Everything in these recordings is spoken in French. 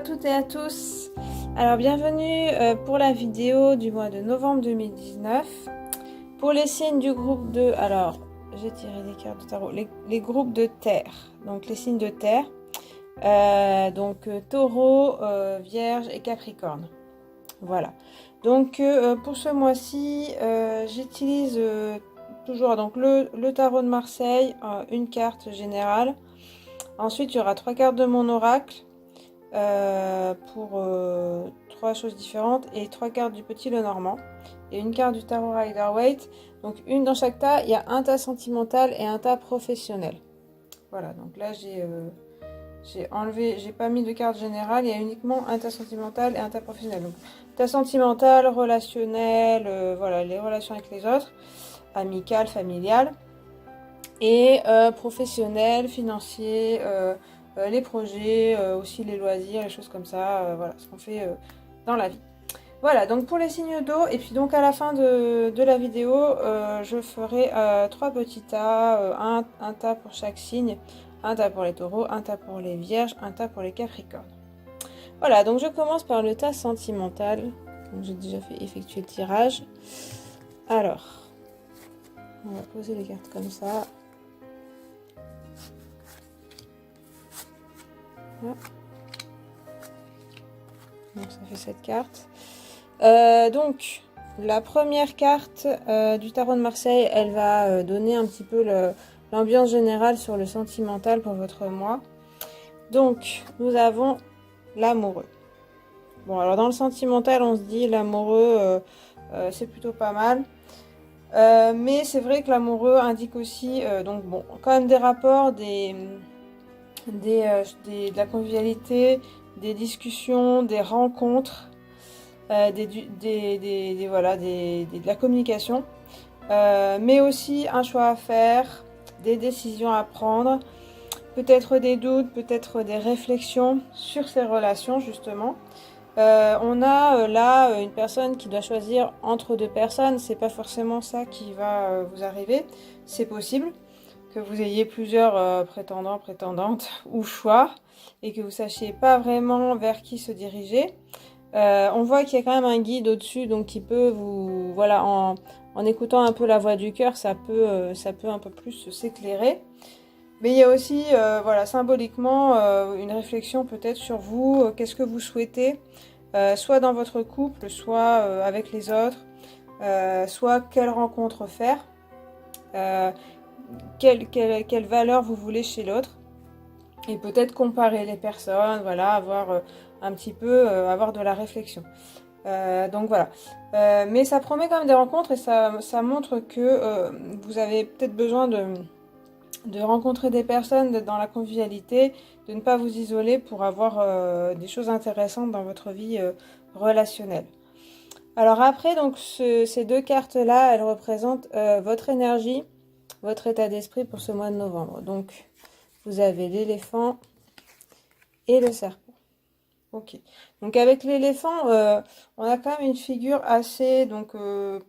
toutes et à tous. Alors bienvenue pour la vidéo du mois de novembre 2019. Pour les signes du groupe de... Alors, j'ai tiré des cartes de tarot. Les groupes de terre. Donc les signes de terre. Taureau, Vierge et Capricorne. Voilà. Donc pour ce mois-ci, j'utilise toujours donc le tarot de Marseille, une carte générale. Ensuite, il y aura 3 cartes de mon oracle pour 3 choses différentes et 3 cartes du petit Lenormand et une carte du tarot Rider-Waite. Donc une dans chaque tas. Il y a un tas sentimental et un tas professionnel. Voilà. Donc là, j'ai enlevé, j'ai pas mis de carte générale. Il y a uniquement un tas sentimental et un tas professionnel. Donc tas sentimental, relationnel, voilà, les relations avec les autres, amicales, familiales. Et professionnel, financier, les projets, aussi les loisirs, les choses comme ça, voilà, ce qu'on fait dans la vie. Voilà, donc pour les signes d'eau, et puis donc à la fin de la vidéo, je ferai 3 petits tas, un tas pour chaque signe, un tas pour les taureaux, un tas pour les vierges, un tas pour les capricornes. Voilà, donc je commence par le tas sentimental, donc j'ai déjà fait effectuer le tirage. Alors, on va poser les cartes comme ça. Donc ça fait cette carte. Donc la première carte du tarot de Marseille, elle va donner un petit peu l'ambiance générale sur le sentimental pour votre mois. Donc nous avons l'amoureux. Bon, alors dans le sentimental, on se dit l'amoureux, c'est plutôt pas mal. Mais c'est vrai que l'amoureux indique aussi donc bon, quand même des rapports, de la convivialité, des discussions, des rencontres, de la communication, mais aussi un choix à faire, des décisions à prendre, peut-être des doutes, peut-être des réflexions sur ces relations justement. On a là une personne qui doit choisir entre deux personnes, c'est pas forcément ça qui va vous arriver, c'est possible que vous ayez plusieurs prétendants, prétendantes ou choix et que vous sachiez pas vraiment vers qui se diriger. On voit qu'il y a quand même un guide au-dessus, donc qui peut vous, voilà, en écoutant un peu la voix du cœur, ça peut un peu plus s'éclairer. Mais il y a aussi, voilà, symboliquement, une réflexion peut-être sur vous, qu'est-ce que vous souhaitez, soit dans votre couple, soit avec les autres, soit quelle rencontre faire. Quelle valeur vous voulez chez l'autre et peut-être comparer les personnes, voilà, avoir un petit peu, avoir de la réflexion. Donc voilà. Mais ça promet quand même des rencontres et ça montre que vous avez peut-être besoin de rencontrer des personnes, d'être dans la convivialité, de ne pas vous isoler pour avoir des choses intéressantes dans votre vie relationnelle. Alors après, donc ces deux cartes-là, elles représentent votre énergie, votre état d'esprit pour ce mois de novembre. Donc, vous avez l'éléphant et le serpent. Ok. Donc, avec l'éléphant, on a quand même une figure assez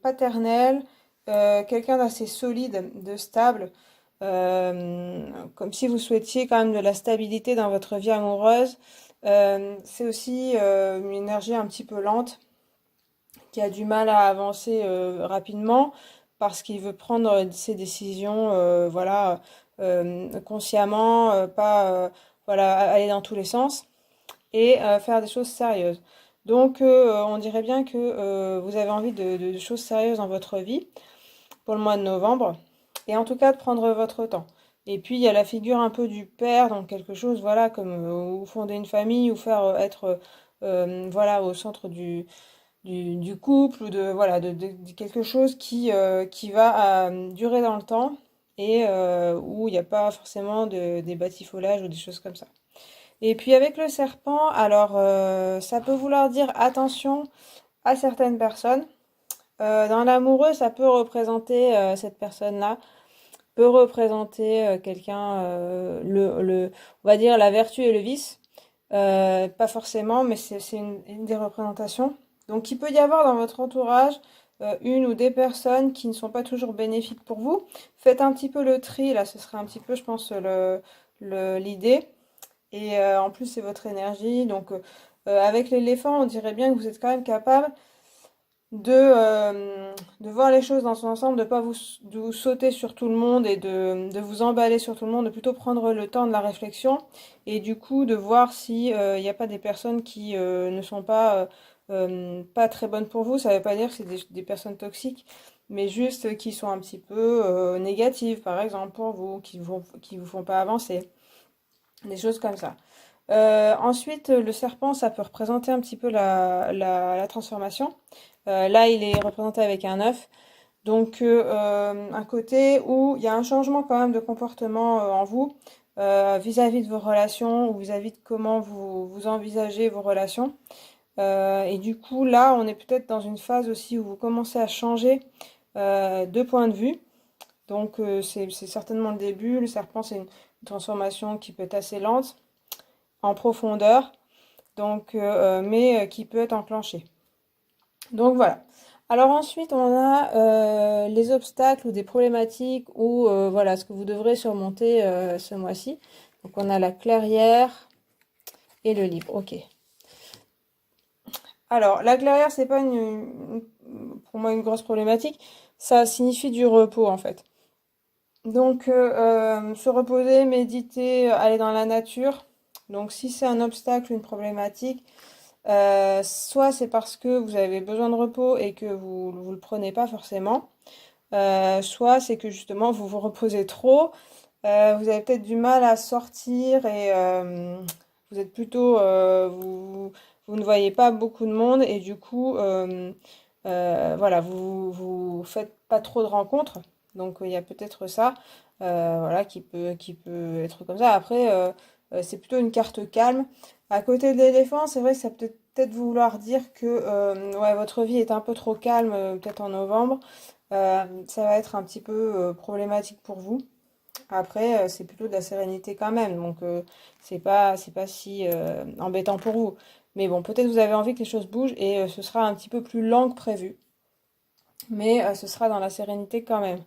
paternelle, quelqu'un d'assez solide, de stable, comme si vous souhaitiez quand même de la stabilité dans votre vie amoureuse. C'est aussi une énergie un petit peu lente, qui a du mal à avancer rapidement, parce qu'il veut prendre ses décisions, voilà, consciemment, pas, voilà, aller dans tous les sens et faire des choses sérieuses. Donc, on dirait bien que vous avez envie de choses sérieuses dans votre vie pour le mois de novembre, et en tout cas de prendre votre temps. Et puis, il y a la figure un peu du père, donc quelque chose, voilà, comme ou fonder une famille, ou faire être, voilà, au centre du couple ou de quelque chose qui va durer dans le temps et où il n'y a pas forcément des batifolages ou des choses comme ça. Et puis avec le serpent, alors ça peut vouloir dire attention à certaines personnes. Dans l'amoureux, ça peut représenter cette personne-là, peut représenter quelqu'un, on va dire la vertu et le vice. Pas forcément, mais c'est une des représentations. Donc, il peut y avoir dans votre entourage une ou des personnes qui ne sont pas toujours bénéfiques pour vous. Faites un petit peu le tri, là, ce serait un petit peu, je pense, l'idée. Et en plus, c'est votre énergie. Donc, avec l'éléphant, on dirait bien que vous êtes quand même capable de voir les choses dans son ensemble, de vous sauter sur tout le monde et de vous emballer sur tout le monde, de plutôt prendre le temps de la réflexion et du coup de voir si il n'y a pas des personnes qui ne sont pas très bonnes pour vous. Ça ne veut pas dire que c'est des personnes toxiques, mais juste qui sont un petit peu négatives, par exemple, pour vous, qui vous font pas avancer. Des choses comme ça. Ensuite, le serpent, ça peut représenter un petit peu la transformation. Là, il est représenté avec un œuf. Donc, un côté où il y a un changement quand même de comportement en vous vis-à-vis de vos relations ou vis-à-vis de comment vous envisagez vos relations. Et du coup, là, on est peut-être dans une phase aussi où vous commencez à changer de point de vue. Donc, c'est certainement le début. Le serpent, c'est une transformation qui peut être assez lente, en profondeur, donc, mais qui peut être enclenchée. Donc voilà. Alors ensuite, on a les obstacles ou des problématiques ou voilà ce que vous devrez surmonter ce mois-ci. Donc on a la clairière et le livre. Ok. Alors la clairière, c'est pas pour moi une grosse problématique. Ça signifie du repos en fait. Donc se reposer, méditer, aller dans la nature. Donc si c'est un obstacle, une problématique, soit c'est parce que vous avez besoin de repos et que vous le prenez pas forcément, soit c'est que justement vous vous reposez trop, vous avez peut-être du mal à sortir et vous êtes plutôt, vous ne voyez pas beaucoup de monde et du coup, voilà, vous faites pas trop de rencontres, donc il y a peut-être ça, voilà, qui peut être comme ça. Après, c'est plutôt une carte calme. À côté de l'éléphant, c'est vrai que ça peut peut-être vouloir dire que ouais, votre vie est un peu trop calme, peut-être en novembre. Ça va être un petit peu problématique pour vous. Après, c'est plutôt de la sérénité quand même, donc c'est pas si embêtant pour vous. Mais bon, peut-être vous avez envie que les choses bougent et ce sera un petit peu plus lent que prévu, mais ce sera dans la sérénité quand même.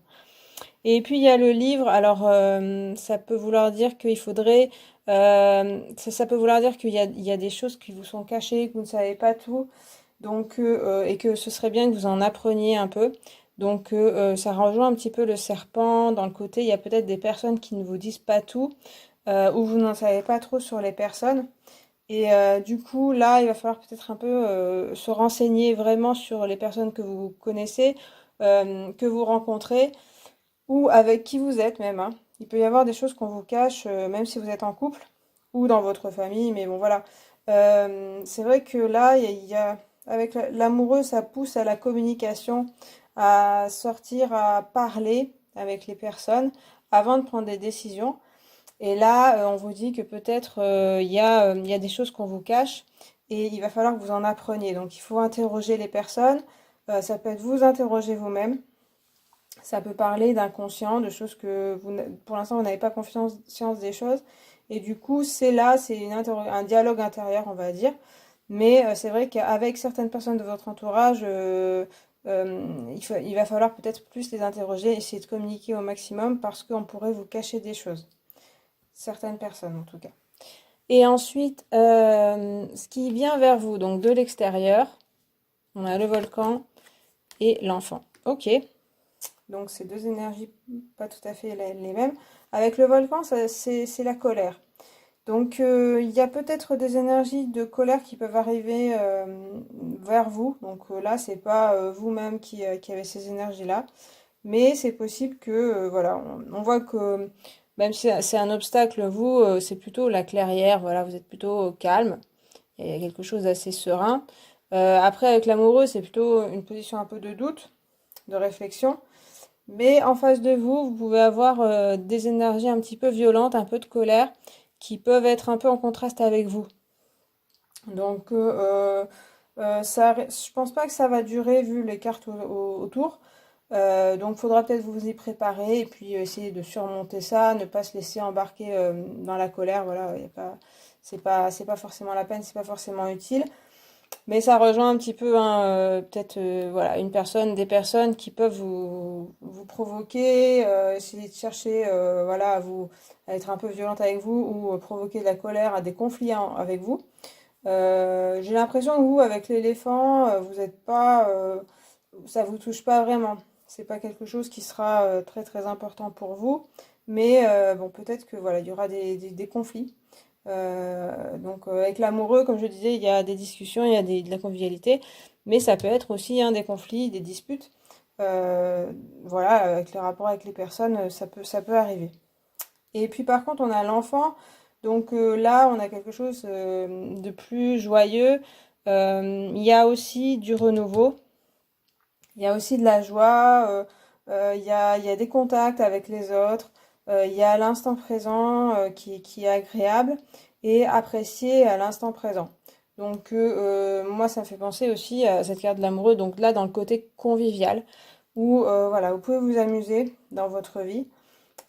Et puis il y a le livre, alors ça peut vouloir dire qu'il faudrait, ça peut vouloir dire qu'il y a des choses qui vous sont cachées, que vous ne savez pas tout, donc et que ce serait bien que vous en appreniez un peu. Donc ça rejoint un petit peu le serpent dans le côté, il y a peut-être des personnes qui ne vous disent pas tout, ou vous n'en savez pas trop sur les personnes. Et du coup, là, il va falloir peut-être un peu se renseigner vraiment sur les personnes que vous connaissez, que vous rencontrez ou avec qui vous êtes même, hein. Il peut y avoir des choses qu'on vous cache, même si vous êtes en couple ou dans votre famille, mais bon voilà. C'est vrai que là, avec l'amoureux, ça pousse à la communication, à sortir, à parler avec les personnes avant de prendre des décisions. Et là, on vous dit que peut-être il y a des choses qu'on vous cache et il va falloir que vous en appreniez. Donc il faut interroger les personnes, ça peut être vous interroger vous-même. Ça peut parler d'inconscient, de choses que pour l'instant vous n'avez pas conscience des choses. Et du coup, c'est un dialogue intérieur, on va dire. Mais c'est vrai qu'avec certaines personnes de votre entourage, il va falloir peut-être plus les interroger, essayer de communiquer au maximum parce qu'on pourrait vous cacher des choses. Certaines personnes en tout cas. Et ensuite, ce qui vient vers vous, donc de l'extérieur, on a le volcan et l'enfant. Ok. Donc c'est deux énergies pas tout à fait les mêmes. Avec le volcan, c'est la colère. Donc il y a peut-être des énergies de colère qui peuvent arriver vers vous. Donc là, c'est pas vous-même qui avez ces énergies-là. Mais c'est possible que, voilà, on voit que même si c'est un obstacle, vous, c'est plutôt la clairière. Voilà, vous êtes plutôt calme. Il y a quelque chose d'assez serein. Après, avec l'amoureux, c'est plutôt une position un peu de doute, de réflexion. Mais en face de vous, vous pouvez avoir des énergies un petit peu violentes, un peu de colère, qui peuvent être un peu en contraste avec vous. Donc, je pense pas que ça va durer vu les cartes autour. Donc, il faudra peut-être vous y préparer et puis essayer de surmonter ça, ne pas se laisser embarquer dans la colère. Voilà, y a pas, c'est pas forcément la peine, c'est pas forcément utile. Mais ça rejoint un petit peu, hein, peut-être voilà, des personnes qui peuvent vous provoquer, essayer de chercher voilà, à être un peu violente avec vous ou provoquer de la colère, à des conflits avec vous. J'ai l'impression que vous, avec l'éléphant, vous êtes pas, ça vous touche pas vraiment. C'est pas quelque chose qui sera très très important pour vous, mais bon, peut-être que voilà, il y aura des conflits. Donc avec l'amoureux, comme je disais, il y a des discussions, il y a de la convivialité, mais ça peut être aussi des conflits, des disputes. Voilà, avec les rapports avec les personnes, ça peut arriver. Et puis par contre, on a l'enfant, donc là, on a quelque chose de plus joyeux. Il y a aussi du renouveau, il y a aussi de la joie, il y a des contacts avec les autres, il y a l'instant présent qui est agréable et apprécié à l'instant présent. Donc moi, ça me fait penser aussi à cette carte de l'amoureux, donc là, dans le côté convivial, où voilà, vous pouvez vous amuser dans votre vie.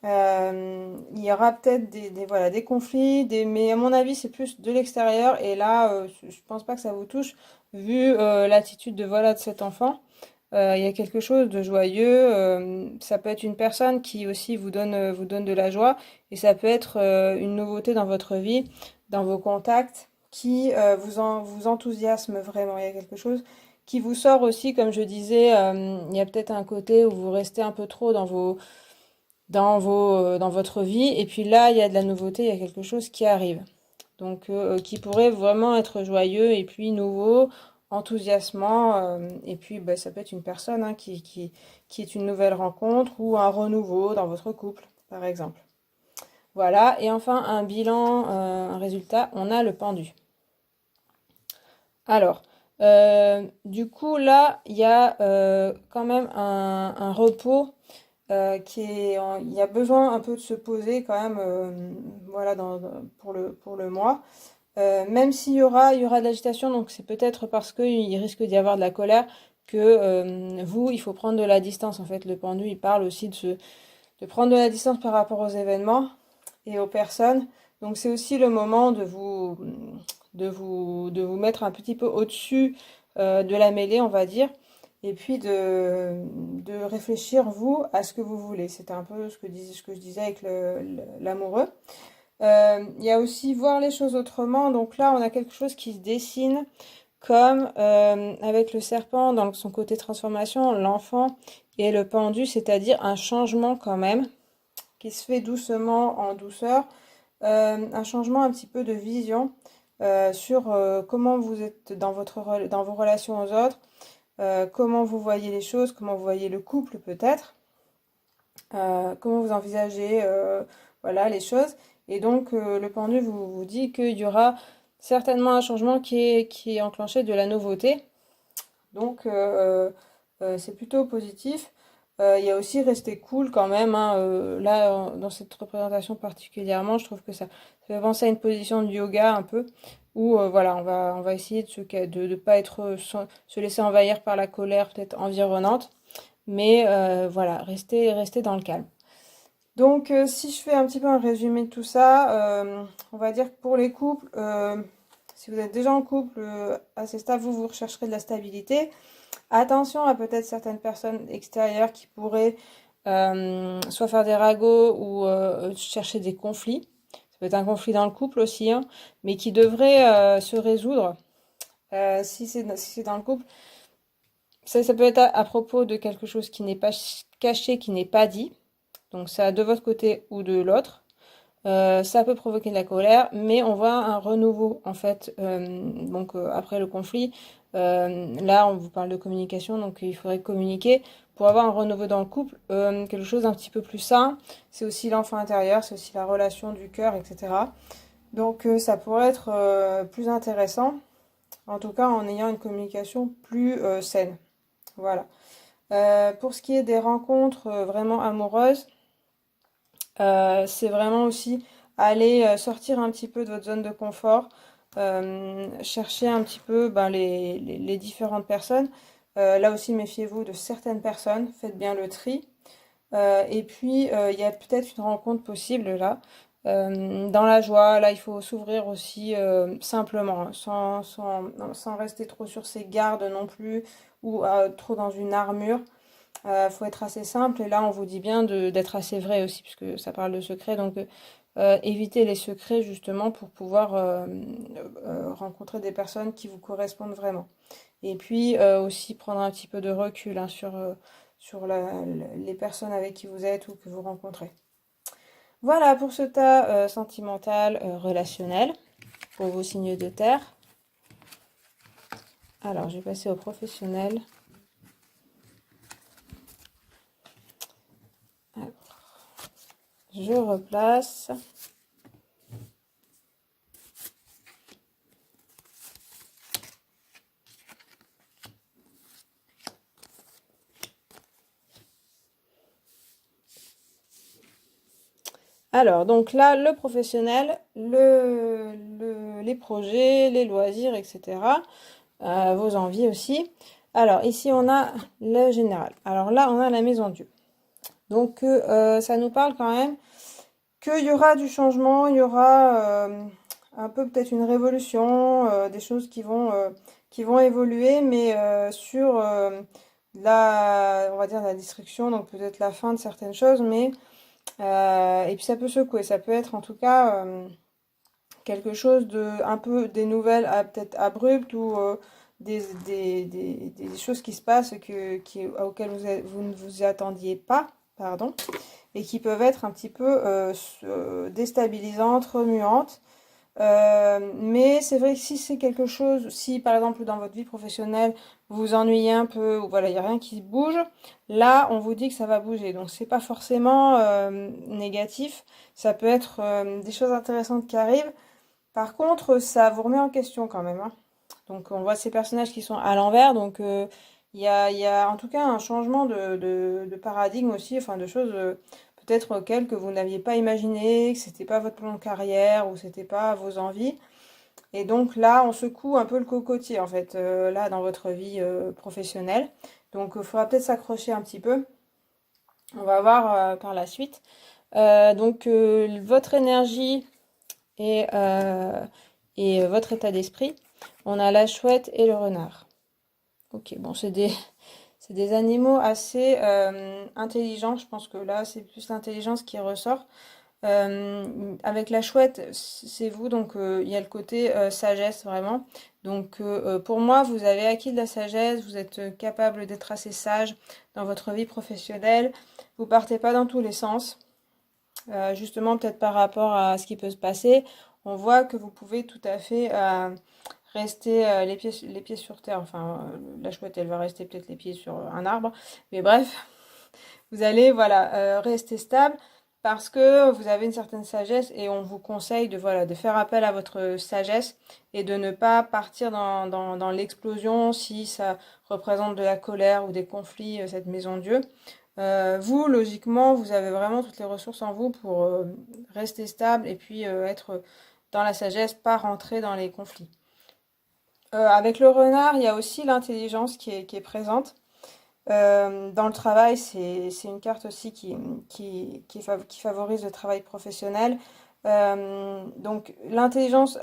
Il y aura peut-être voilà, des conflits, mais à mon avis, c'est plus de l'extérieur. Et là, je pense pas que ça vous touche, vu l'attitude de voilà de cet enfant. Il y a quelque chose de joyeux. Ça peut être une personne qui aussi vous donne de la joie. Et ça peut être une nouveauté dans votre vie, dans vos contacts, qui vous enthousiasme vraiment. Il y a quelque chose qui vous sort aussi, comme je disais, il y a peut-être un côté où vous restez un peu trop dans votre vie. Et puis là, il y a de la nouveauté, il y a quelque chose qui arrive. Donc, qui pourrait vraiment être joyeux et puis nouveau, enthousiasmant. Et puis, bah, ça peut être une personne hein, qui est une nouvelle rencontre ou un renouveau dans votre couple, par exemple. Voilà. Et enfin, un bilan, un résultat, on a le pendu. Alors, du coup, là, il y a quand même un repos il y a besoin un peu de se poser quand même, voilà, pour le mois. Même il y aura de l'agitation, donc c'est peut-être parce qu'il risque d'y avoir de la colère que vous, il faut prendre de la distance. En fait, le pendu, il parle aussi de prendre de la distance par rapport aux événements et aux personnes. Donc c'est aussi le moment de vous mettre un petit peu au-dessus de la mêlée, on va dire, et puis de réfléchir, vous, à ce que vous voulez. C'était un peu ce que je disais avec l'amoureux. Il y a aussi voir les choses autrement. Donc là, on a quelque chose qui se dessine comme avec le serpent dans son côté transformation, l'enfant et le pendu, c'est-à-dire un changement quand même qui se fait doucement en douceur, un changement un petit peu de vision sur comment vous êtes dans vos relations aux autres, comment vous voyez les choses, comment vous voyez le couple peut-être, comment vous envisagez voilà, les choses. Et donc le pendu vous dit qu'il y aura certainement un changement qui est enclenché de la nouveauté. Donc c'est plutôt positif. Il y a aussi rester cool quand même, hein, là, dans cette représentation particulièrement, je trouve que ça fait penser à une position de yoga un peu, où voilà, on va essayer de pas être, se laisser envahir par la colère peut-être environnante, mais voilà, rester dans le calme. Donc, si je fais un petit peu un résumé de tout ça, on va dire que pour les couples, si vous êtes déjà en couple assez stable, vous rechercherez de la stabilité. Attention à peut-être certaines personnes extérieures qui pourraient soit faire des ragots ou chercher des conflits. Ça peut être un conflit dans le couple aussi, hein, mais qui devrait se résoudre si c'est dans le couple. Ça peut être à propos de quelque chose qui n'est pas caché, qui n'est pas dit. Donc ça de votre côté ou de l'autre. Ça peut provoquer de la colère, mais on voit un renouveau en fait. Donc après le conflit, là on vous parle de communication, donc il faudrait communiquer pour avoir un renouveau dans le couple, quelque chose d'un petit peu plus sain. C'est aussi l'enfant intérieur, c'est aussi la relation du cœur, etc. Donc ça pourrait être plus intéressant, en tout cas en ayant une communication plus saine. Voilà. Pour ce qui est des rencontres vraiment amoureuses, c'est vraiment aussi aller sortir un petit peu de votre zone de confort, chercher un petit peu ben, les différentes personnes. Là aussi, méfiez-vous de certaines personnes, faites bien le tri. Et puis, il y a peut-être une rencontre possible là. dans la joie. Là, il faut s'ouvrir aussi simplement, hein, sans rester trop sur ses gardes non plus, ou trop dans une armure. Faut être assez simple, et là, on vous dit bien d'être assez vrai aussi, puisque ça parle de secrets, donc évitez les secrets justement pour pouvoir rencontrer des personnes qui vous correspondent vraiment. Et puis aussi prendre un petit peu de recul, hein, sur les personnes avec qui vous êtes ou que vous rencontrez. Voilà pour ce tas sentimental, relationnel, pour vos signes de terre. Alors, je vais passer au professionnel. Alors, je replace. Alors, donc là, le professionnel, les projets, les loisirs, etc. Vos envies aussi. Alors, ici, on a le général. Alors là, on a la maison Dieu. Donc, ça nous parle quand même qu'il y aura du changement, il y aura un peu peut-être une révolution, des choses qui vont évoluer, mais sur on va dire la destruction, donc peut-être la fin de certaines choses, mais et puis ça peut secouer, ça peut être en tout cas quelque chose de un peu des nouvelles peut-être abruptes ou des choses qui se passent auxquelles vous ne vous attendiez pas, pardon, et qui peuvent être un petit peu déstabilisantes, remuantes. Mais c'est vrai que si c'est quelque chose, si par exemple dans votre vie professionnelle vous vous ennuyez un peu, ou voilà, il n'y a rien qui bouge, là on vous dit que ça va bouger. Donc c'est pas forcément négatif, ça peut être des choses intéressantes qui arrivent. Par contre, ça vous remet en question quand même, hein. Donc on voit ces personnages qui sont à l'envers, donc il y a en tout cas un changement de paradigme aussi, enfin de choses peut-être auxquelles que vous n'aviez pas imaginé, que c'était pas votre plan de carrière ou c'était pas vos envies. Et donc là, on secoue un peu le cocotier en fait, là dans votre vie professionnelle. Donc il faudra peut-être s'accrocher un petit peu. On va voir par la suite. Donc votre énergie et votre état d'esprit. On a la chouette et le renard. Ok, bon, c'est des animaux assez intelligents. Je pense que là, c'est plus l'intelligence qui ressort. Avec la chouette, c'est vous, donc il y a le côté sagesse vraiment. Donc pour moi, vous avez acquis de la sagesse, vous êtes capable d'être assez sage dans votre vie professionnelle. Vous partez pas dans tous les sens. Justement, peut-être par rapport à ce qui peut se passer, on voit que vous pouvez tout à fait rester les pieds sur terre. Enfin, la chouette, elle va rester peut-être les pieds sur un arbre. Mais bref, vous allez voilà, rester stable parce que vous avez une certaine sagesse et on vous conseille voilà, de faire appel à votre sagesse et de ne pas partir dans l'explosion si ça représente de la colère ou des conflits, cette maison Dieu. Vous, logiquement, vous avez vraiment toutes les ressources en vous pour rester stable et puis être dans la sagesse, pas rentrer dans les conflits. Avec le renard, il y a aussi l'intelligence qui est présente. Dans le travail, c'est une carte aussi qui favorise le travail professionnel. Donc l'intelligence,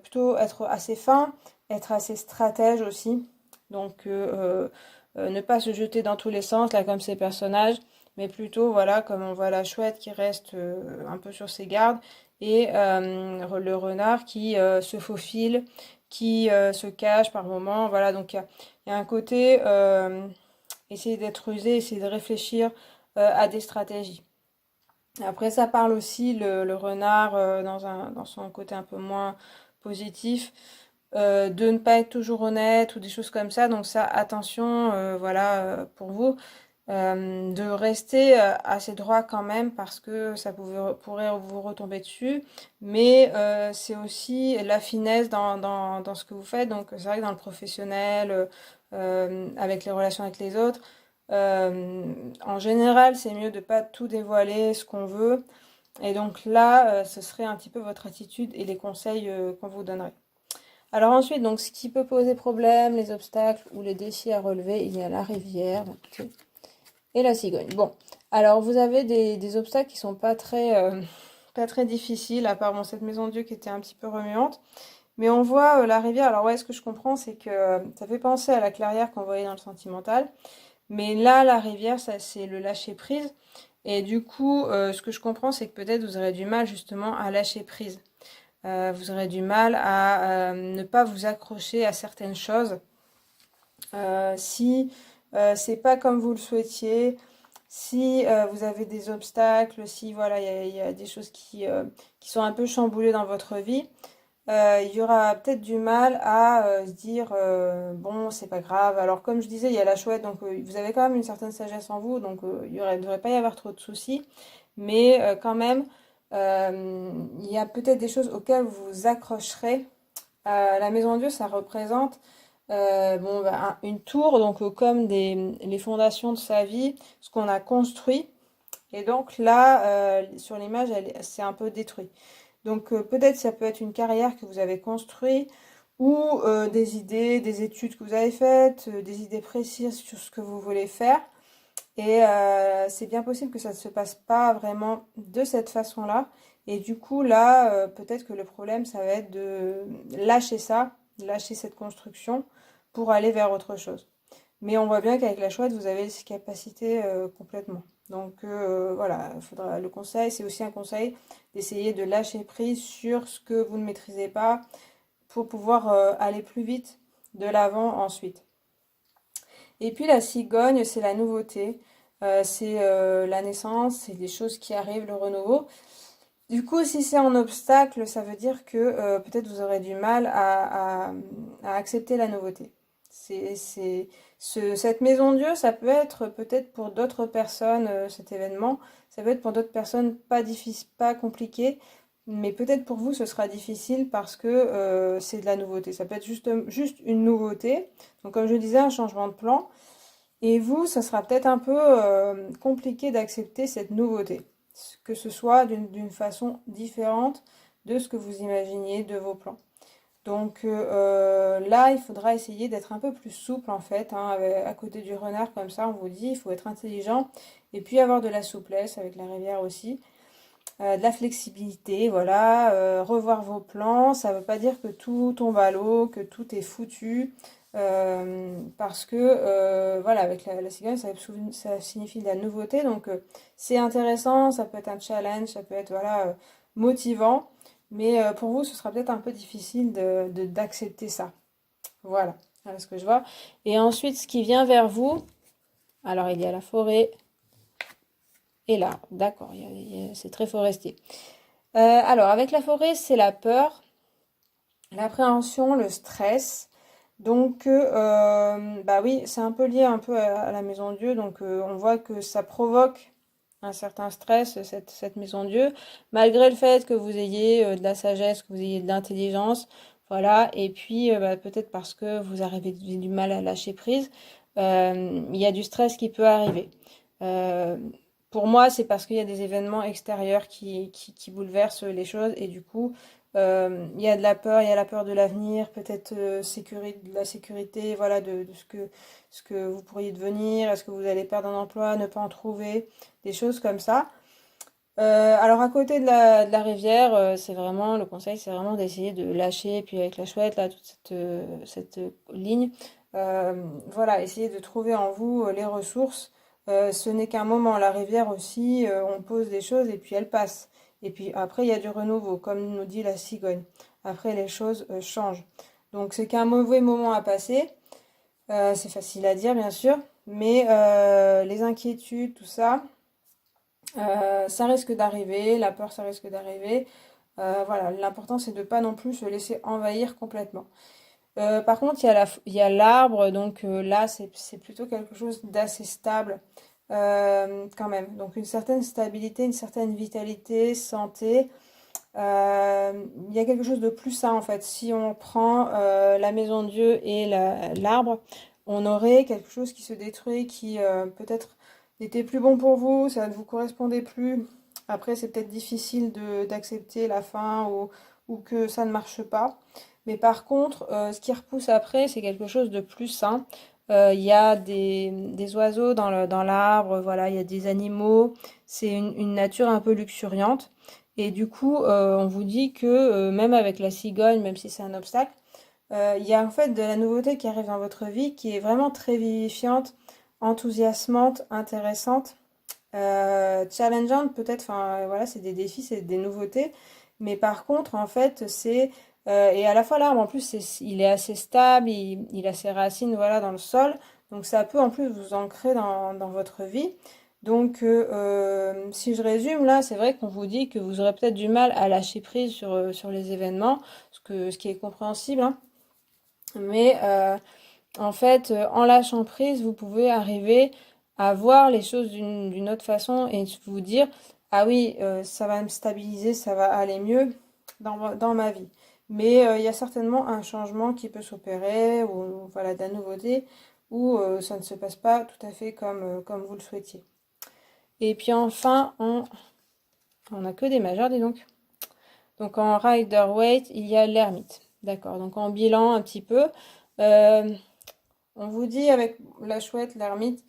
plutôt être assez fin, être assez stratège aussi. Donc ne pas se jeter dans tous les sens, là comme ces personnages, mais plutôt, voilà, comme on voit la chouette qui reste un peu sur ses gardes, et le renard qui se faufile, qui se cache par moments. Voilà, donc il y a un côté essayer d'être rusé, essayer de réfléchir à des stratégies. Après, ça parle aussi le renard dans son côté un peu moins positif, de ne pas être toujours honnête ou des choses comme ça. Donc ça, attention, voilà, pour vous, de rester assez droit quand même parce que ça pourrait vous retomber dessus. Mais c'est aussi la finesse dans ce que vous faites. Donc c'est vrai que dans le professionnel, avec les relations avec les autres, en général, c'est mieux de ne pas tout dévoiler ce qu'on veut. Et donc là, ce serait un petit peu votre attitude et les conseils qu'on vous donnerait. Alors ensuite, donc ce qui peut poser problème, les obstacles ou les défis à relever, il y a la rivière et la cigogne. Bon, alors vous avez des obstacles qui sont pas très pas très difficile, à part bon, cette maison de Dieu qui était un petit peu remuante. Mais on voit la rivière. Alors ouais, ce que je comprends, c'est que ça fait penser à la clairière qu'on voyait dans le sentimental. Mais là, la rivière, ça c'est le lâcher prise. Et du coup, ce que je comprends, c'est que peut-être vous aurez du mal justement à lâcher prise. Vous aurez du mal à ne pas vous accrocher à certaines choses. Si c'est pas comme vous le souhaitiez, si vous avez des obstacles, si voilà, il y a des choses qui sont un peu chamboulées dans votre vie, il y aura peut-être du mal à se dire bon, c'est pas grave. Alors, comme je disais, il y a la chouette, donc vous avez quand même une certaine sagesse en vous, donc devrait pas y avoir trop de soucis, mais quand même, il y a peut-être des choses auxquelles vous vous accrocherez. La maison de Dieu, ça représente bon, bah, une tour, donc comme les fondations de sa vie, ce qu'on a construit. Et donc là, sur l'image, c'est un peu détruit. Donc peut-être ça peut être une carrière que vous avez construite ou des idées, des études que vous avez faites, des idées précises sur ce que vous voulez faire. Et c'est bien possible que ça ne se passe pas vraiment de cette façon-là. Et du coup, là, peut-être que le problème, ça va être de lâcher ça, lâcher cette construction pour aller vers autre chose. Mais on voit bien qu'avec la chouette, vous avez ces capacités complètement. Donc voilà, le conseil, c'est aussi un conseil d'essayer de lâcher prise sur ce que vous ne maîtrisez pas pour pouvoir aller plus vite de l'avant ensuite. Et puis la cigogne, c'est la nouveauté, c'est la naissance, c'est des choses qui arrivent, le renouveau. Du coup, si c'est un obstacle, ça veut dire que peut-être vous aurez du mal à accepter la nouveauté. Cette maison de Dieu, ça peut être peut-être pour d'autres personnes, cet événement, ça peut être pour d'autres personnes pas difficile, pas compliqué, mais peut-être pour vous ce sera difficile parce que c'est de la nouveauté. Ça peut être juste une nouveauté, donc comme je disais, un changement de plan, et vous, ça sera peut-être un peu compliqué d'accepter cette nouveauté, que ce soit d'une façon différente de ce que vous imaginiez de vos plans. Donc là, il faudra essayer d'être un peu plus souple en fait, hein, à côté du renard comme ça, on vous dit, il faut être intelligent et puis avoir de la souplesse avec la rivière aussi, de la flexibilité, voilà, revoir vos plans, ça ne veut pas dire que tout tombe à l'eau, que tout est foutu, parce que voilà, avec la cigogne, ça signifie de la nouveauté, donc c'est intéressant, ça peut être un challenge, ça peut être voilà, motivant. Mais pour vous, ce sera peut-être un peu difficile d'accepter ça. Voilà, voilà ce que je vois. Et ensuite, ce qui vient vers vous, alors il y a la forêt et l'arbre. D'accord, c'est très forestier. Alors, avec la forêt, c'est la peur, l'appréhension, le stress. Donc, bah oui, c'est un peu lié un peu à la maison de Dieu. Donc, on voit que ça provoque un certain stress, cette maison de Dieu, malgré le fait que vous ayez de la sagesse, que vous ayez de l'intelligence, voilà, et puis bah, peut-être parce que vous avez du mal à lâcher prise, il y a du stress qui peut arriver. Euh, pour moi, c'est parce qu'il y a des événements extérieurs qui bouleversent les choses, et du coup, il y a de la peur, il y a la peur de l'avenir, peut-être de la sécurité, voilà, de ce que vous pourriez devenir, est-ce que vous allez perdre un emploi, ne pas en trouver, des choses comme ça. Alors à côté de la rivière, c'est vraiment, le conseil, c'est vraiment d'essayer de lâcher, et puis avec la chouette, là, toute cette ligne, voilà, essayer de trouver en vous les ressources. Ce n'est qu'un moment, la rivière aussi, on pose des choses et puis elle passe. Et puis après, il y a du renouveau, comme nous dit la cigogne. Après, les choses changent. Donc c'est qu'un mauvais moment à passer. C'est facile à dire, bien sûr, mais les inquiétudes, tout ça, ça risque d'arriver, la peur, ça risque d'arriver. Voilà, l'important, c'est de ne pas non plus se laisser envahir complètement. Par contre, il y a l'arbre, donc là, c'est plutôt quelque chose d'assez stable quand même. Donc une certaine stabilité, une certaine vitalité, santé. Il y a quelque chose de plus sain en fait. Si on prend la maison de Dieu et l'arbre, on aurait quelque chose qui se détruit, qui peut-être n'était plus bon pour vous, ça ne vous correspondait plus. Après, c'est peut-être difficile d'accepter la fin ou que ça ne marche pas. Mais par contre, ce qui repousse après, c'est quelque chose de plus sain. Il y a des oiseaux dans l'arbre, voilà, il y a des animaux. C'est une nature un peu luxuriante. Et du coup, on vous dit que même avec la cigogne, même si c'est un obstacle, il y a en fait de la nouveauté qui arrive dans votre vie qui est vraiment très vivifiante, enthousiasmante, intéressante, challengeante peut-être. Enfin voilà, c'est des défis, c'est des nouveautés. Mais par contre, en fait, c'est et à la fois l'arbre en plus, il est assez stable, il a ses racines voilà dans le sol, donc ça peut en plus vous ancrer dans votre vie. Donc, si je résume là, c'est vrai qu'on vous dit que vous aurez peut-être du mal à lâcher prise sur les événements, ce qui est compréhensible, hein. Mais en fait, en lâchant prise, vous pouvez arriver à voir les choses d'une autre façon et vous dire, ah oui, ça va me stabiliser, ça va aller mieux dans ma vie. Mais il y a certainement un changement qui peut s'opérer ou voilà, de la nouveauté où ça ne se passe pas tout à fait comme vous le souhaitiez. Et puis enfin, on a que des majeurs, dis donc. Donc en Rider-Waite, il y a l'ermite. D'accord, donc en bilan un petit peu. Euh, on vous dit avec la chouette, l'ermite,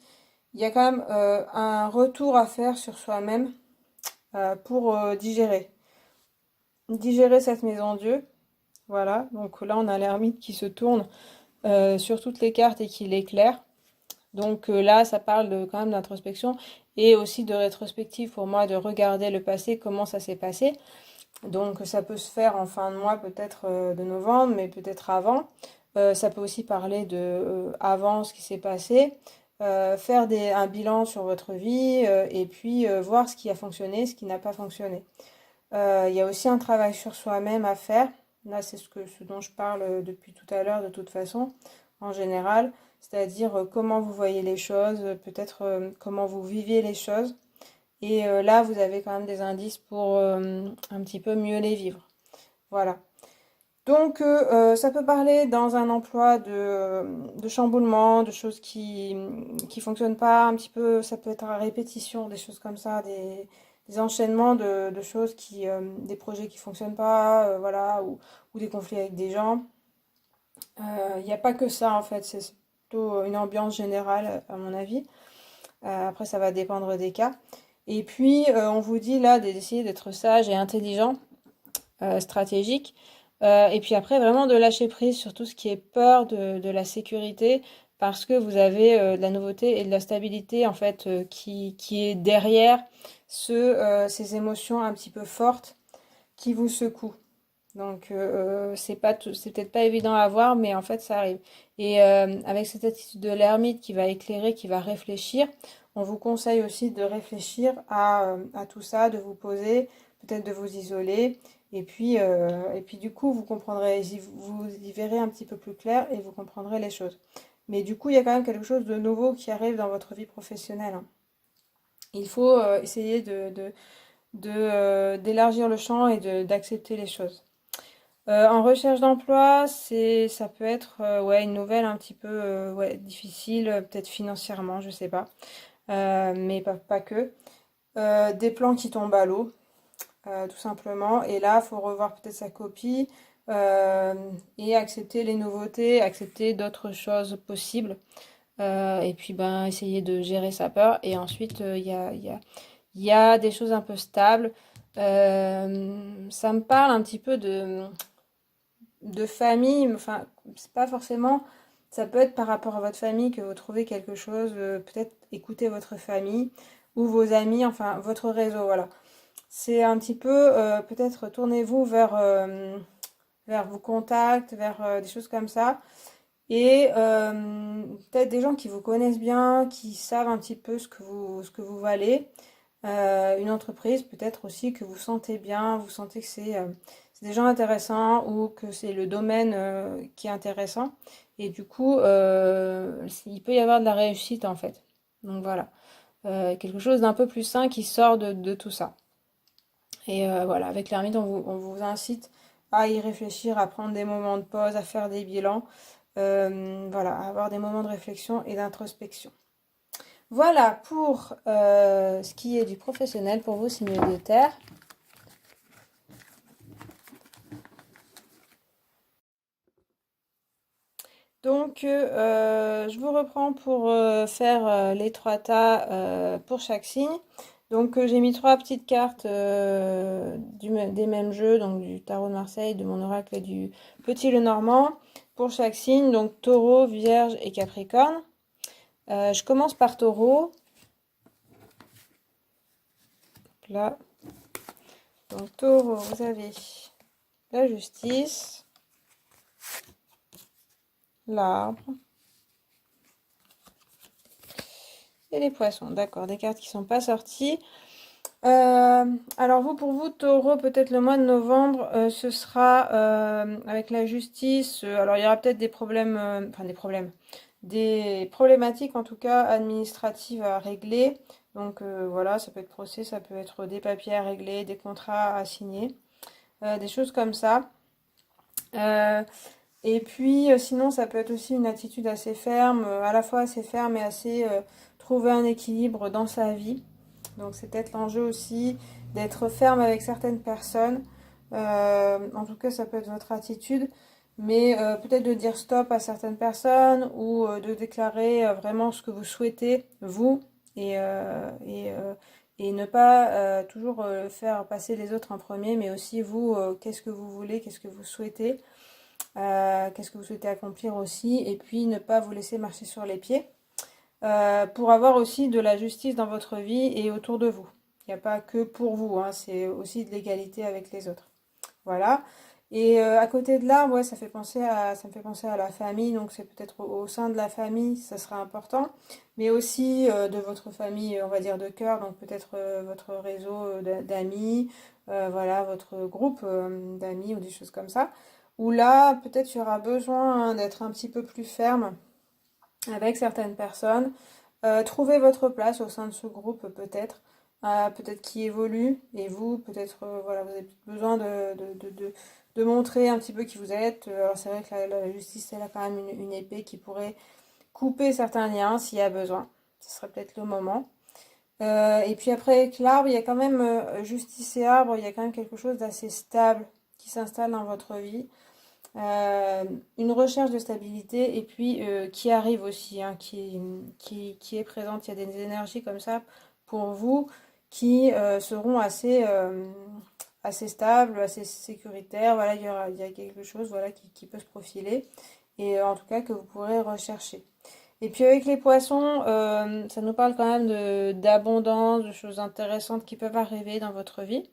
il y a quand même un retour à faire sur soi-même pour digérer cette maison Dieu. Voilà, donc là on a l'ermite qui se tourne sur toutes les cartes et qui l'éclaire. Donc là, ça parle quand même d'introspection et aussi de rétrospective pour moi, de regarder le passé, comment ça s'est passé. Donc ça peut se faire en fin de mois, peut-être de novembre, mais peut-être avant. Ça peut aussi parler de avant ce qui s'est passé, faire un bilan sur votre vie et puis voir ce qui a fonctionné, ce qui n'a pas fonctionné. Il y a aussi un travail sur soi-même à faire. Là, c'est ce dont je parle depuis tout à l'heure, de toute façon, en général. C'est-à-dire comment vous voyez les choses, peut-être comment vous vivez les choses. Et là, vous avez quand même des indices pour un petit peu mieux les vivre. Voilà. Donc, ça peut parler dans un emploi de chamboulement, de choses qui fonctionnent pas, un petit peu, ça peut être à répétition, des choses comme ça, des enchaînements de choses des projets qui fonctionnent pas, voilà, ou des conflits avec des gens. Il n'y a pas que ça, en fait, c'est plutôt une ambiance générale, à mon avis. Après, ça va dépendre des cas. Et puis, on vous dit là d'essayer d'être sage et intelligent, stratégique. Et puis après, vraiment de lâcher prise sur tout ce qui est peur de la sécurité, parce que vous avez de la nouveauté et de la stabilité, en fait, qui est derrière ces émotions un petit peu fortes qui vous secouent. Donc, c'est peut-être pas évident à voir, mais en fait, ça arrive. Et avec cette attitude de l'ermite qui va éclairer, qui va réfléchir, on vous conseille aussi de réfléchir à tout ça, de vous poser, peut-être de vous isoler. Et puis du coup, vous comprendrez, vous y verrez un petit peu plus clair et vous comprendrez les choses. Mais du coup, il y a quand même quelque chose de nouveau qui arrive dans votre vie professionnelle, hein. Il faut essayer d'élargir le champ et d'accepter les choses. En recherche d'emploi, ça peut être ouais, une nouvelle un petit peu ouais, difficile, peut-être financièrement, je sais pas, mais pas que. Des plans qui tombent à l'eau, tout simplement. Et là, il faut revoir peut-être sa copie euh, et accepter les nouveautés, accepter d'autres choses possibles. Et puis, ben, essayer de gérer sa peur. Et ensuite, il y a des choses un peu stables. Ça me parle un petit peu de famille, enfin, c'est pas forcément, ça peut être par rapport à votre famille que vous trouvez quelque chose, peut-être écouter votre famille ou vos amis, enfin, votre réseau, voilà. C'est un petit peu, peut-être tournez-vous vers vos contacts, vers des choses comme ça. Et peut-être des gens qui vous connaissent bien, qui savent un petit peu ce que vous valez. Une entreprise peut-être aussi que vous sentez bien, vous sentez que c'est des gens intéressants ou que c'est le domaine qui est intéressant. Et du coup, il peut y avoir de la réussite en fait. Donc voilà. Quelque chose d'un peu plus sain qui sort de tout ça. Et voilà, avec l'ermite, on vous incite à y réfléchir, à prendre des moments de pause, à faire des bilans, voilà, à avoir des moments de réflexion et d'introspection. Voilà pour ce qui est du professionnel pour vous, signes de terre. Donc, je vous reprends pour faire les trois tas pour chaque signe. Donc j'ai mis 3 petites cartes des mêmes jeux, donc du tarot de Marseille, de mon oracle et du Petit Lenormand, pour chaque signe, donc Taureau, Vierge et Capricorne. Je commence par Taureau. Là. Donc Taureau, vous avez la justice, l'arbre et les poissons. D'accord, des cartes qui ne sont pas sorties. Alors pour vous, Taureau, peut-être le mois de novembre, ce sera avec la justice. Alors il y aura peut-être des problèmes, des problématiques en tout cas administratives à régler. Donc voilà, ça peut être procès, ça peut être des papiers à régler, des contrats à signer, des choses comme ça. Et puis sinon, ça peut être aussi une attitude assez ferme, à la fois assez ferme et assez trouver un équilibre dans sa vie. Donc c'est peut-être l'enjeu aussi d'être ferme avec certaines personnes. En tout cas, ça peut être votre attitude. Mais peut-être de dire stop à certaines personnes ou de déclarer vraiment ce que vous souhaitez, vous, et, et ne pas toujours faire passer les autres en premier, mais aussi vous, qu'est-ce que vous voulez, qu'est-ce que vous souhaitez, qu'est-ce que vous souhaitez accomplir aussi, et puis ne pas vous laisser marcher sur les pieds. Pour avoir aussi de la justice dans votre vie et autour de vous. Il n'y a pas que pour vous, hein, c'est aussi de l'égalité avec les autres. Voilà. Et à côté de là, ouais, ça me fait penser à la famille, donc c'est peut-être au sein de la famille, ça sera important, mais aussi de votre famille, on va dire de cœur, donc peut-être votre réseau d'amis, voilà, votre groupe d'amis ou des choses comme ça, où là, peut-être il y aura besoin hein, d'être un petit peu plus ferme avec certaines personnes. Trouvez votre place au sein de ce groupe peut-être, peut-être qui évolue, et vous, peut-être, voilà, vous avez besoin de montrer un petit peu qui vous êtes. Alors c'est vrai que la justice, elle a quand même une épée qui pourrait couper certains liens s'il y a besoin. Ce serait peut-être le moment. Et puis après, avec l'arbre, il y a quand même, justice et arbre, il y a quand même quelque chose d'assez stable qui s'installe dans votre vie. Euh, une recherche de stabilité et puis qui arrive aussi, hein, qui est présente. Il y a des énergies comme ça pour vous qui seront assez stables, assez sécuritaires. Voilà, il y a quelque chose voilà, qui peut se profiler et en tout cas que vous pourrez rechercher. Et puis avec les poissons, ça nous parle quand même d'abondance, de choses intéressantes qui peuvent arriver dans votre vie.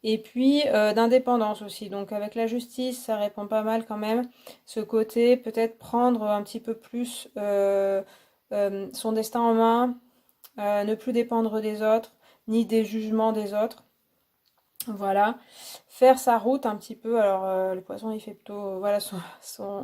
Et puis d'indépendance aussi. Donc avec la justice, ça répond pas mal quand même. Ce côté, peut-être prendre un petit peu plus son destin en main, ne plus dépendre des autres, ni des jugements des autres. Voilà, faire sa route un petit peu. Alors le poisson, il fait plutôt, voilà,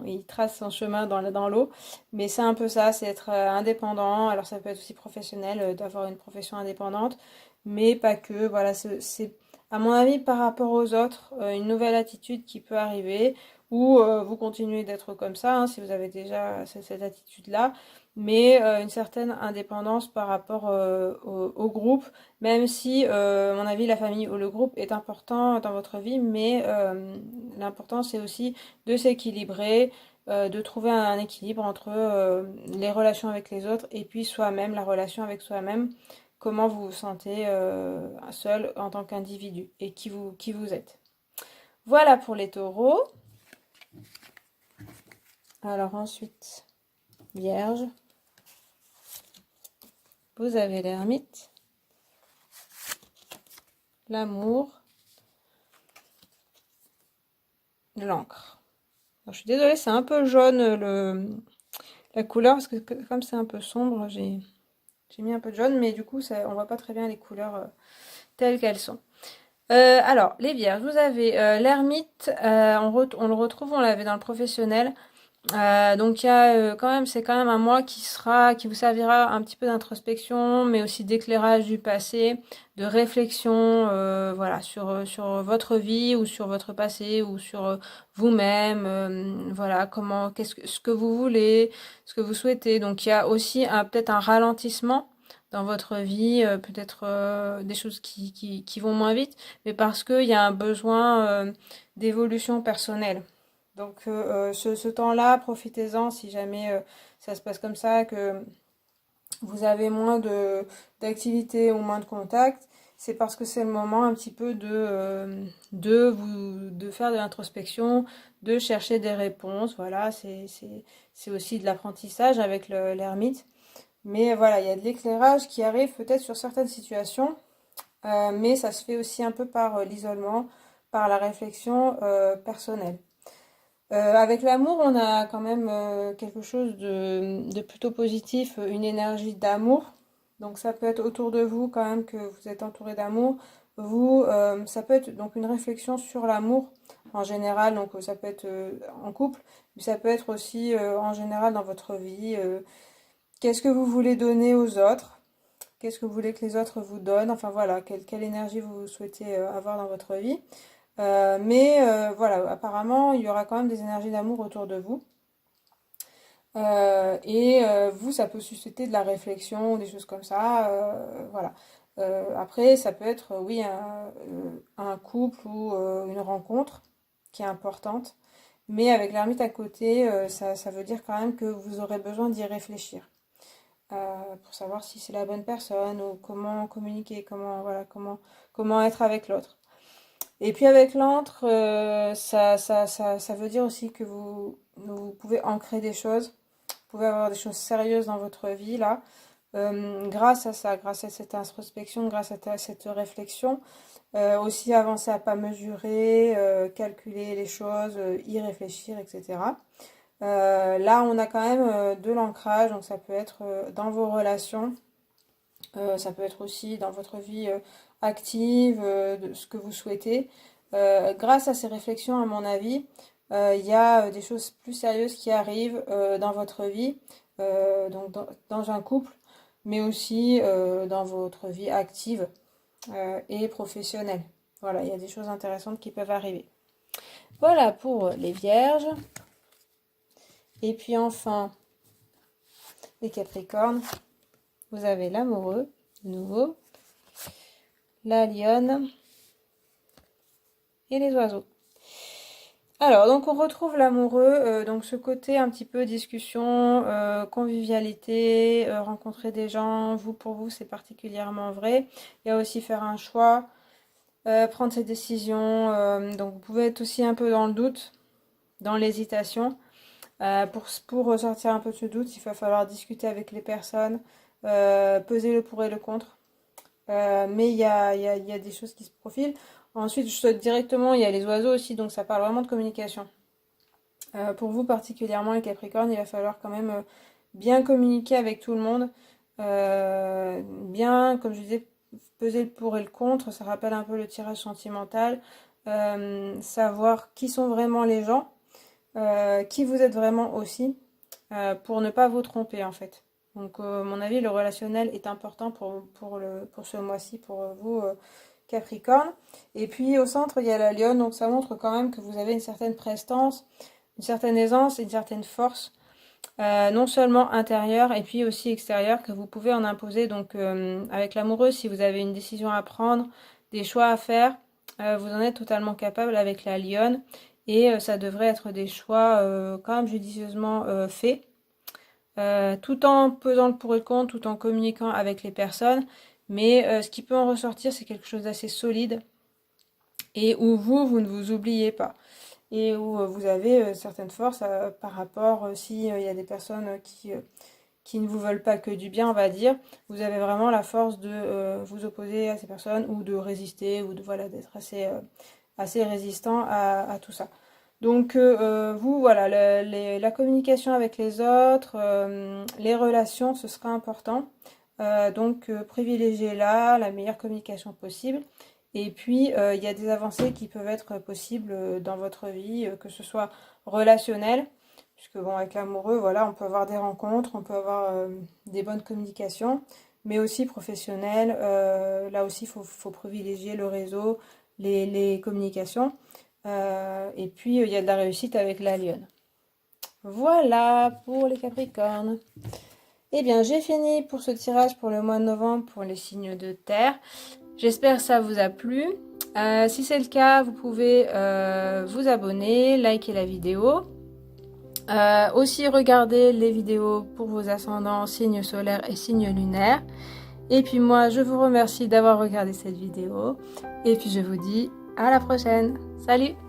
il trace son chemin dans l'eau, mais c'est un peu ça, c'est être indépendant. Alors ça peut être aussi professionnel, d'avoir une profession indépendante, mais pas que. Voilà, c'est à mon avis par rapport aux autres une nouvelle attitude qui peut arriver, ou vous continuez d'être comme ça hein, si vous avez déjà cette attitude-là, mais une certaine indépendance par rapport au groupe. Même si, à mon avis, la famille ou le groupe est important dans votre vie, mais l'important c'est aussi de s'équilibrer, de trouver un équilibre entre les relations avec les autres et puis soi-même, la relation avec soi-même, comment vous vous sentez seul en tant qu'individu et qui vous êtes. Voilà pour les taureaux. Alors ensuite, Vierge, vous avez l'ermite, l'amour, l'encre. Je suis désolée, c'est un peu jaune la couleur, parce que comme c'est un peu sombre, j'ai mis un peu de jaune, mais du coup, on voit pas très bien les couleurs telles qu'elles sont. Alors, les vierges, vous avez l'ermite, on le retrouve, on l'avait dans le professionnel. Donc il y a quand même, c'est quand même un mois qui vous servira un petit peu d'introspection, mais aussi d'éclairage du passé, de réflexion, voilà, sur votre vie ou sur votre passé ou sur vous-même, voilà, ce que vous voulez, ce que vous souhaitez. Donc il y a aussi peut-être un ralentissement dans votre vie, peut-être des choses qui vont moins vite, mais parce qu'il y a un besoin d'évolution personnelle. Donc ce temps-là, profitez-en si jamais ça se passe comme ça, que vous avez moins d'activité ou moins de contact, c'est parce que c'est le moment un petit peu de faire de l'introspection, de chercher des réponses. Voilà, c'est aussi de l'apprentissage avec l'ermite. Mais voilà, il y a de l'éclairage qui arrive peut-être sur certaines situations, mais ça se fait aussi un peu par l'isolement, par la réflexion personnelle. Avec l'amour, on a quand même quelque chose de plutôt positif, une énergie d'amour. Donc ça peut être autour de vous quand même que vous êtes entouré d'amour. Vous, ça peut être donc une réflexion sur l'amour en général. Donc ça peut être en couple, mais ça peut être aussi en général dans votre vie. Qu'est-ce que vous voulez donner aux autres? Qu'est-ce que vous voulez que les autres vous donnent? Enfin voilà, quelle énergie vous souhaitez avoir dans votre vie. Mais voilà, apparemment, il y aura quand même des énergies d'amour autour de vous. Et vous, ça peut susciter de la réflexion, des choses comme ça. Voilà. Après, ça peut être, oui, un couple ou une rencontre qui est importante. Mais avec l'ermite à côté, ça veut dire quand même que vous aurez besoin d'y réfléchir. Pour savoir si c'est la bonne personne ou comment communiquer, voilà, comment être avec l'autre. Et puis avec l'antre, ça veut dire aussi que vous pouvez ancrer des choses, vous pouvez avoir des choses sérieuses dans votre vie là, grâce à ça, grâce à cette introspection, grâce à cette réflexion, aussi avancer à pas mesurer, calculer les choses, y réfléchir, etc. Là, on a quand même de l'ancrage, donc ça peut être dans vos relations, ça peut être aussi dans votre vie active, de ce que vous souhaitez. Grâce à ces réflexions, à mon avis, il y a des choses plus sérieuses qui arrivent dans votre vie, donc dans un couple, mais aussi dans votre vie active et professionnelle. Voilà, il y a des choses intéressantes qui peuvent arriver. Voilà pour les vierges. Et puis enfin, les capricornes. Vous avez l'amoureux, de nouveau, la lionne et les oiseaux. Alors, donc on retrouve l'amoureux, donc ce côté un petit peu discussion, convivialité, rencontrer des gens, pour vous c'est particulièrement vrai. Il y a aussi faire un choix, prendre ses décisions, donc vous pouvez être aussi un peu dans le doute, dans l'hésitation. Pour ressortir un peu de ce doute, il va falloir discuter avec les personnes, peser le pour et le contre. Mais il y a des choses qui se profilent. Ensuite, je saute directement, il y a les oiseaux aussi, donc ça parle vraiment de communication. Pour vous particulièrement, les Capricornes, il va falloir quand même bien communiquer avec tout le monde. Bien, comme je disais, peser le pour et le contre, ça rappelle un peu le tirage sentimental. Savoir qui sont vraiment les gens, qui vous êtes vraiment aussi, pour ne pas vous tromper en fait. Donc, à mon avis, le relationnel est important pour ce mois-ci, pour vous, Capricorne. Et puis, au centre, il y a la lionne, donc ça montre quand même que vous avez une certaine prestance, une certaine aisance et une certaine force, non seulement intérieure et puis aussi extérieure, que vous pouvez en imposer. Donc, avec l'amoureux, si vous avez une décision à prendre, des choix à faire, vous en êtes totalement capable avec la lionne. Et ça devrait être des choix quand même judicieusement faits. Tout en pesant le pour et le contre, tout en communiquant avec les personnes. Mais ce qui peut en ressortir, c'est quelque chose d'assez solide et où vous ne vous oubliez pas. Et où vous avez certaines forces par rapport, s'il y a des personnes qui ne vous veulent pas que du bien, on va dire, vous avez vraiment la force de vous opposer à ces personnes ou de résister ou voilà, d'être assez résistant à tout ça. Donc vous, voilà, la communication avec les autres, les relations, ce sera important. Donc privilégiez là la meilleure communication possible. Et puis il y a des avancées qui peuvent être possibles dans votre vie, que ce soit relationnel, puisque bon, avec l'amoureux, voilà, on peut avoir des rencontres, on peut avoir des bonnes communications, mais aussi professionnel. Là aussi, faut privilégier le réseau, les communications. Et puis, il y a de la réussite avec la lionne. Voilà pour les Capricornes. Eh bien, j'ai fini pour ce tirage pour le mois de novembre pour les signes de terre. J'espère que ça vous a plu. Si c'est le cas, vous pouvez vous abonner, liker la vidéo. Aussi, regardez les vidéos pour vos ascendants, signes solaires et signes lunaires. Et puis moi, je vous remercie d'avoir regardé cette vidéo. Et puis je vous dis à la prochaine. Salut!